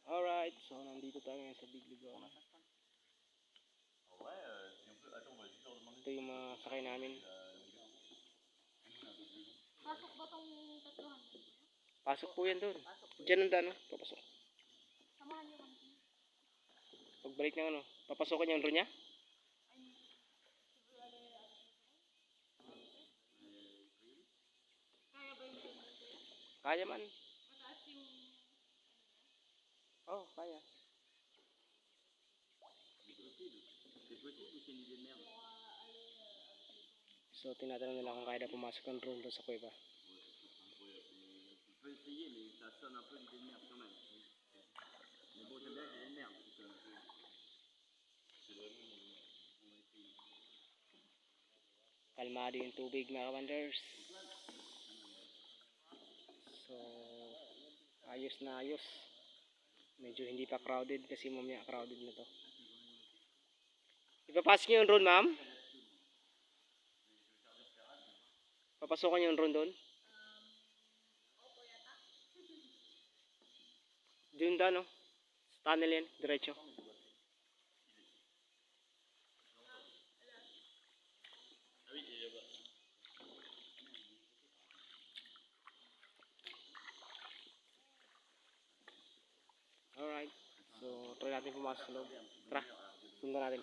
Alright, so nandito tayo ngayon sa Big Ligon. Ito yung mga sakay namin. Pasok ba tong 300? Pasok po yan doon. Diyan ang daan, papasok. Samahan niyo kami. Pagbalik ng papasokin yung room niya. Kaya ba yung Kaya man. mataas yung Oh, kaya. So, tinatanong nila kung kaya na pumasok ng drone doon sa kuweba. Kalmado yung tubig, mga wonders. So, ayos na ayos. Medyo hindi pa crowded kasi mamaya crowded na to. Ipapasok niyo yung drone, ma'am? Papasokan niyo yung drone doon? opo yata. Doon da, no? Tunnel yan, diretso. Alright. So, try natin pumasok sa loob. Tara, sundan natin.